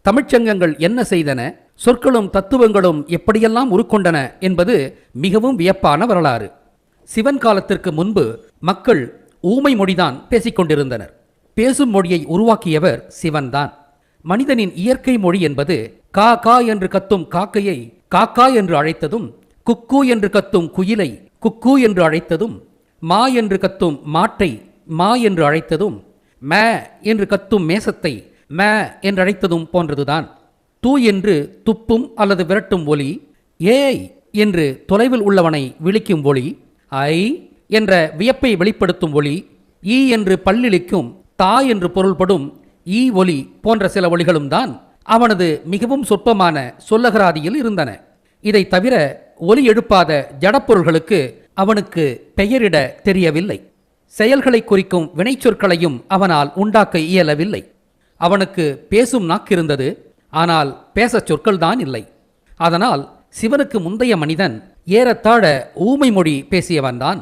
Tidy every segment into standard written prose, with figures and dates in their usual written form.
தமிழ்ச்சங்கங்கள் என்ன செய்தன, சொற்களும் தத்துவங்களும் எப்படியெல்லாம் உருக்கொண்டன என்பது மிகவும் வியப்பான வரலாறு. சிவன் காலத்திற்கு முன்பு மக்கள் ஊமை மொழிதான் பேசிக்கொண்டிருந்தனர். பேசும் மொழியை உருவாக்கியவர் சிவன்தான். மனிதனின் இயற்கை மொழி என்பது கா கா என்று கத்தும் காக்கையை காக்கா என்று அழைத்ததும், குக்கு என்று கத்தும் குயிலை குக்கு என்று அழைத்ததும், மா என்று கத்தும் மாட்டை மா என்று அழைத்ததும், மே என்று கத்தும் மேசத்தை மே என்று அழைத்ததும் போன்றதுதான். தூ என்று துப்பும் அல்லது விரட்டும் ஒலி, ஏய் என்று தொலைவில் உள்ளவனை விழிக்கும் ஒலி, ஐ என்ற வியப்பை வெளிப்படுத்தும் ஒலி, ஈ என்று பல்லிழிக்கும் தா என்று பொருள்படும் ஈ ஒலி போன்ற சில ஒலிகளும் தான் அவனது மிகவும் சொற்பமான சொல்லகராதியில் இருந்தன. இதை தவிர ஒலி எழுப்பாத ஜடப்பொருள்களுக்கு அவனுக்கு பெயரிட தெரியவில்லை. செயல்களை குறிக்கும் வினைச்சொற்களையும் அவனால் உண்டாக்க இயலவில்லை. அவனுக்கு பேசும் நாக்கிருந்தது, ஆனால் பேசச் சொற்கள்தான் இல்லை. அதனால் சிவனுக்கு முந்தைய மனிதன் ஏறத்தாழ ஊமை மொழி பேசியவன்தான்.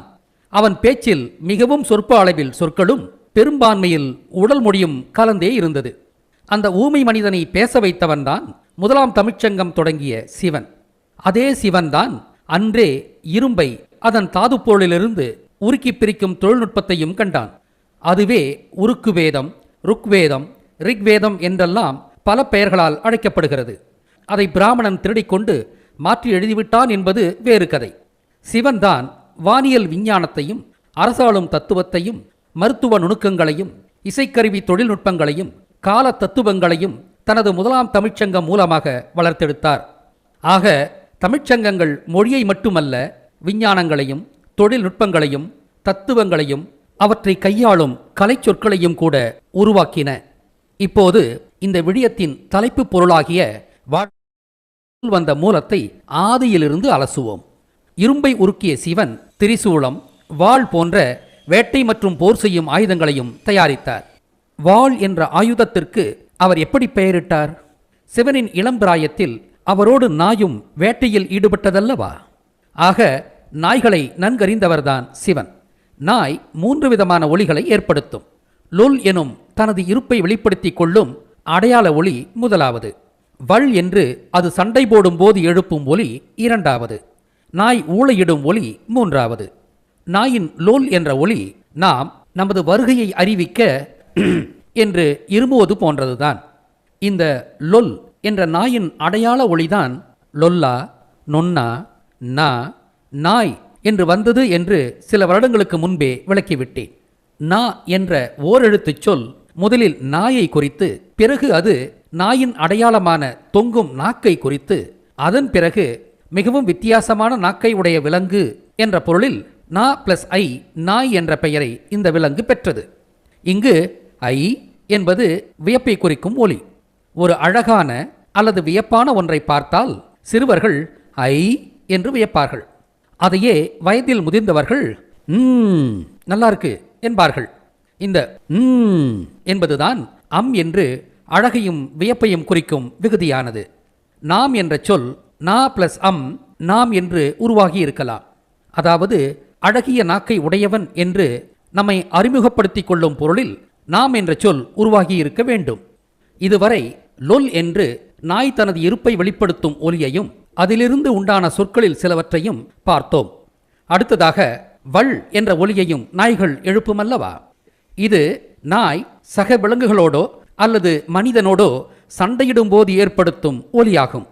அவன் பேச்சில் மிகவும் சொற்ப அளவில் சொற்களும் பெரும்பான்மையில் உடல் மொழியும் கலந்தே இருந்தது. அந்த ஊமை மனிதனை பேச வைத்தவன்தான் முதலாம் தமிழ்ச்சங்கம் தொடங்கிய சிவன். அதே சிவன்தான் அன்றே இரும்பை அதன் தாதுப்பொருளிலிருந்து உருக்கி பிரிக்கும் தொழில்நுட்பத்தையும் கண்டான். அதுவே உருக்கு வேதம், ருக்வேதம், ரிக்வேதம் என்றெல்லாம் பல பெயர்களால் அழைக்கப்படுகிறது. அதை பிராமணன் திருடிக்கொண்டு மாற்றி எழுதிவிட்டான் என்பது வேறு கதை. சிவன்தான் வானியல் விஞ்ஞானத்தையும் அரசாளும் தத்துவத்தையும் மருத்துவ நுணுக்கங்களையும் இசைக்கருவி தொழில்நுட்பங்களையும் கால தத்துவங்களையும் தனது முதலாம் தமிழ்ச்சங்கம் மூலமாக வளர்த்தெடுத்தார். ஆக தமிழ்ச்சங்கங்கள் மொழியை மட்டுமல்ல, விஞ்ஞானங்களையும் தொழில்நுட்பங்களையும் தத்துவங்களையும் அவற்றை கையாளும் கலை சொற்களையும் கூட உருவாக்கின. இப்போது இந்த விடயத்தின் தலைப்பு பொருளாகிய வந்த மூலத்தை ஆதியிலிருந்து அலசுவோம். இரும்பை உருக்கிய சிவன் திரிசூலம், வாள் போன்ற வேட்டை மற்றும் போர் செய்யும் ஆயுதங்களையும் தயாரித்தார். வாள் என்ற ஆயுதத்திற்கு அவர் எப்படி பெயரிட்டார்? சிவனின் இளம் பிராயத்தில் அவரோடு நாயும் வேட்டையில் ஈடுபட்டதல்லவா? ஆக நாய்களை நன்கறிந்தவர்தான் சிவன். நாய் 3 விதமான ஒலிகளை ஏற்படுத்தும். லொல் எனும் தனது இருப்பை வெளிப்படுத்திக் கொள்ளும் அடையாள ஒலி முதலாவது. வள் என்று அது சண்டை போடும் போது எழுப்பும் ஒலி இரண்டாவது. நாய் ஊளையிடும் ஒலி மூன்றாவது. நாயின் லோல் என்ற ஒலி நாம் நமது வருகையை அறிவிக்க என்று இருமுவது போன்றதுதான். இந்த லொல் என்ற நாயின் அடையாள ஒளிதான் லொல்லா, நொன்னா, நா, நாய் என்று வந்தது என்று சில வருடங்களுக்கு முன்பே விளக்கிவிட்டேன். நா என்ற ஓரெழுத்துச் சொல் முதலில் நாயை குறித்து, பிறகு அது நாயின் அடையாளமான தொங்கும் நாக்கை குறித்து, அதன் பிறகு மிகவும் வித்தியாசமான நாக்கை உடைய விலங்கு என்ற பொருளில் நா பிளஸ் ஐ நாய் என்ற பெயரை இந்த விலங்கு பெற்றது. இங்கு ஐ என்பது வியப்பை குறிக்கும் ஒலி. ஒரு அழகான அல்லது வியப்பான ஒன்றை பார்த்தால் சிறுவர்கள் ஐ என்று வியப்பார்கள். அதையே வயதில் முதிர்ந்தவர்கள் நல்லா இருக்கு என்பார்கள். இந்த என்பதுதான் என்று அழகையும் வியப்பையும் குறிக்கும் விகுதியானது. நாம் என்ற சொல் நா பிளஸ் நாம் என்று உருவாகி இருக்கலாம். அதாவது அழகிய நாக்கை உடையவன் என்று நம்மை அறிமுகப்படுத்திக் கொள்ளும் பொருளில் நாம் என்ற சொல் உருவாகி இருக்க வேண்டும். இதுவரை லொல் என்று நாய் தனது இருப்பை வெளிப்படுத்தும் ஒலியையும் அதிலிருந்து உண்டான சொற்களில் சிலவற்றையும் பார்த்தோம். அடுத்ததாக வள் என்ற ஒலியையும் நாய்கள் எழுப்புமல்லவா? இது நாய் சக விலங்குகளோடோ அல்லது மனிதனோடோ சண்டையிடும் போது ஏற்படுத்தும் ஒலியாகும்.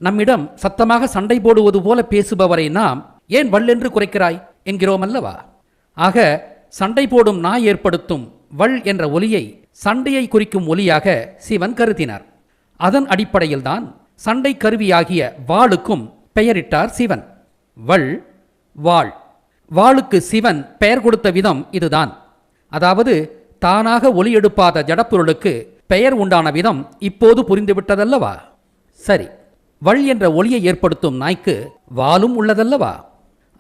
நம்மிடம் சத்தமாக சண்டை போடுவது போல பேசுபவரை நாம் ஏன் வள் என்று குறைக்கிறாய் என்கிறோம் அல்லவா? ஆக சண்டை போடும் நாய் ஏற்படுத்தும் வள் என்ற ஒலியை சண்டையை குறிக்கும் ஒலியாக சிவன் கருதினார். அதன் அடிப்படையில்தான் சண்டை கருவியாகிய வாளுக்கும் பெயரிட்டார் சிவன். வள், வாள். வாளுக்கு சிவன் பெயர் கொடுத்த விதம் இதுதான். அதாவது தானாக ஒலி எடுப்பாத ஜடப்பொருளுக்கு பெயர் உண்டான விதம் இப்போது புரிந்துவிட்டதல்லவா? சரி, வள் என்ற ஒலியை ஏற்படுத்தும் நாய்க்கு வாலும் உள்ளதல்லவா?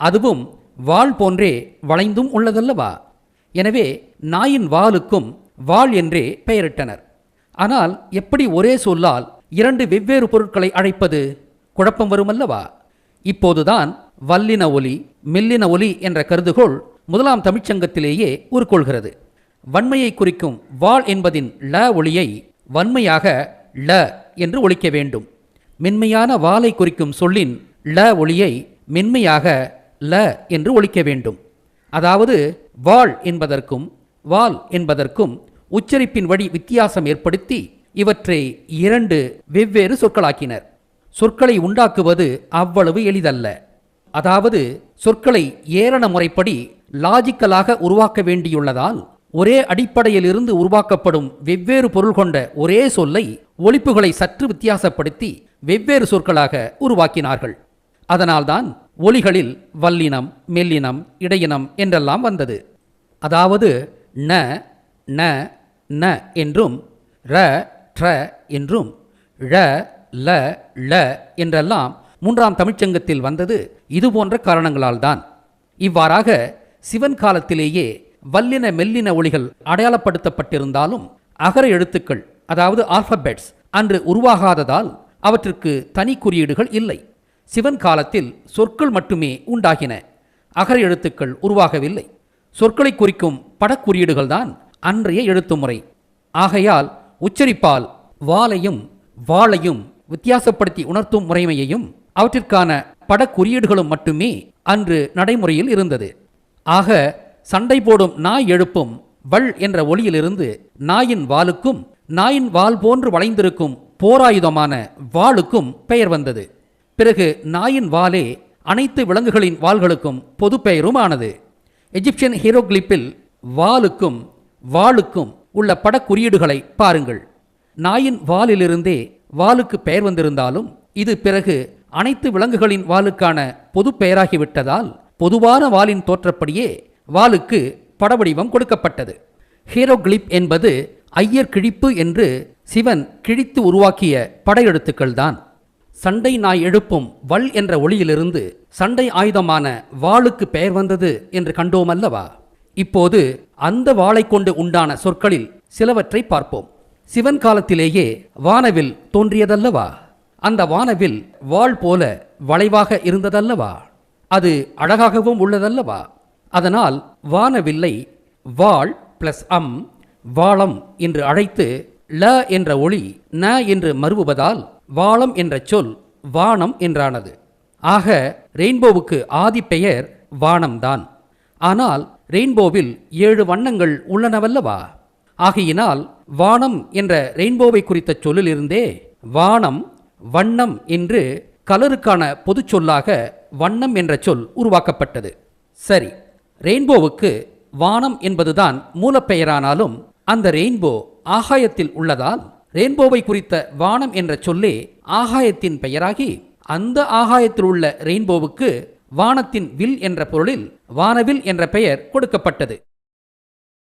அதுவும் வாள் போன்றே வளைந்தும் உள்ளதல்லவா? எனவே நாயின் வாலுக்கும் வாள் என்றே பெயரிட்டனர். ஆனால் எப்படி ஒரே சொல்லால் 2 வெவ்வேறு பொருட்களை அழைப்பது? குழப்பம் வருமல்லவா? இப்போதுதான் வல்லின ஒலி, மெல்லின ஒலி என்ற கருதுகோள் முதலாம் தமிழ்ச்சங்கத்திலேயே உருக்கொள்கிறது. வன்மையை குறிக்கும் வாள் என்பதின் ல ஒலியை வன்மையாக ல என்று ஒலிக்க வேண்டும். மென்மையான வாலை குறிக்கும் சொல்லின் ல ஒலியை மென்மையாக ல என்று ஒலிக்க வேண்டும். அதாவது வாள் என்பதற்கும் வால் என்பதற்கும் உச்சரிப்பின் வழி வித்தியாசம் ஏற்படுத்தி இவற்றை இரண்டு வெவ்வேறு சொற்களாக்கினர். சொற்களை உண்டாக்குவது அவ்வளவு எளிதல்ல. அதாவது சொற்களை ஏரண முறைப்படி லாஜிக்கலாக உருவாக்க வேண்டியுள்ளதால் ஒரே அடிப்படையிலிருந்து உருவாக்கப்படும் வெவ்வேறு பொருள் கொண்ட ஒரே சொல்லை ஒலிப்புகளை சற்று வித்தியாசப்படுத்தி வெவ்வேறு சொற்களாக உருவாக்கினார்கள். அதனால்தான் ஒலிகளில் வல்லினம், மெல்லினம், இடையினம் என்றெல்லாம் வந்தது. அதாவது ந ந ந என்றும் ர ட்ர என்றும் ழ ல ள என்றெல்லாம் மூன்றாம் தமிழ்ச்சங்கத்தில் வந்தது இதுபோன்ற காரணங்களால்தான். இவ்வாறாக சிவன் காலத்திலேயே வல்லின மெல்லின ஒலிகள் அடையாளப்படுத்தப்பட்டிருந்தாலும் அகர எழுத்துக்கள் அதாவது ஆல்பபெட்ஸ் அன்று உருவாகாததால் அவற்றிற்கு தனி குறியீடுகள் இல்லை. சிவன் காலத்தில் சொற்கள் மட்டுமே உண்டாகின. அகர எழுத்துக்கள் உருவாகவில்லை. சொற்களை குறிக்கும் படக்குறியீடுகள்தான் அன்றைய எழுத்து முறை. ஆகையால் உச்சரிப்பால் வாலையும் வாளையும் வித்தியாசப்படுத்தி உணர்த்தும் முறைமையையும் அவற்றிற்கான படக்குறியீடுகளும் மட்டுமே அன்று நடைமுறையில் இருந்தது. ஆக சண்டை போடும் நாய் எழுப்பும் வள் என்ற ஒலியிலிருந்து நாயின் வாலுக்கும் நாயின் வால் போன்று வளைந்திருக்கும் போராயுதமான வாளுக்கும் பெயர் வந்தது. பிறகு நாயின் வாலே அனைத்து விலங்குகளின் வாள்களுக்கும் பொது பெயரும் ஆனது. எஜிப்சியன் ஹீரோகிளிப்பில் வாலுக்கும் வாளுக்கும் உள்ள படக்குறியீடுகளை பாருங்கள். நாயின் வாலிலிருந்தே வாலுக்கு பெயர் வந்திருந்தாலும் இது பிறகு அனைத்து விலங்குகளின் வாலுக்கான பொது பெயராகிவிட்டதால் பொதுவான வாலின் தோற்றப்படியே வாலுக்கு படவடிவம் கொடுக்கப்பட்டது. ஹீரோகிளிப் என்பது ஐயர் கிழிப்பு என்று சிவன் கிழித்து உருவாக்கிய படையெழுத்துக்கள்தான். சண்டை நாய் எழுப்பும் வள் என்ற ஒளியிலிருந்து சண்டை ஆயுதமான வாளுக்கு பெயர் வந்தது என்று கண்டோம் அல்லவா? இப்போது அந்த வாளை கொண்டு உண்டான சொற்களில் சிலவற்றை பார்ப்போம். சிவன் காலத்திலேயே வானவில் தோன்றியதல்லவா? அந்த வானவில் வாள் போல வளைவாக இருந்ததல்லவா? அது அழகாகவும் உள்ளதல்லவா? அதனால் வானவில்லை வாள் பிளஸ் வாளம் என்று அழைத்து ல என்ற ஒளி ந என்று மறுவுவதால் வாளம் என்ற சொல் வானம் என்றானது. ஆக ரெயின்போவுக்கு ஆதி பெயர் வானம்தான். ஆனால் ரெயின்போவில் 7 வண்ணங்கள் உள்ளனவல்லவா? ஆகையினால் வானம் என்ற ரெயின்போவை குறித்த சொல்லிலிருந்தே வானம் வண்ணம் என்று கலருக்கான பொது சொல்லாக வண்ணம் என்ற சொல் உருவாக்கப்பட்டது. சரி, ரெயின்போவுக்கு வானம் என்பதுதான் மூலப்பெயரானாலும் அந்த ரெயின்போ ஆகாயத்தில் உள்ளதால் ரெயின்போவை குறித்த வானம் என்ற சொல்லே ஆகாயத்தின் பெயராகி அந்த ஆகாயத்தில் உள்ள ரெயின்போவுக்கு வானத்தின் வில் என்ற பொருளில் வானவில் என்ற பெயர் கொடுக்கப்பட்டது.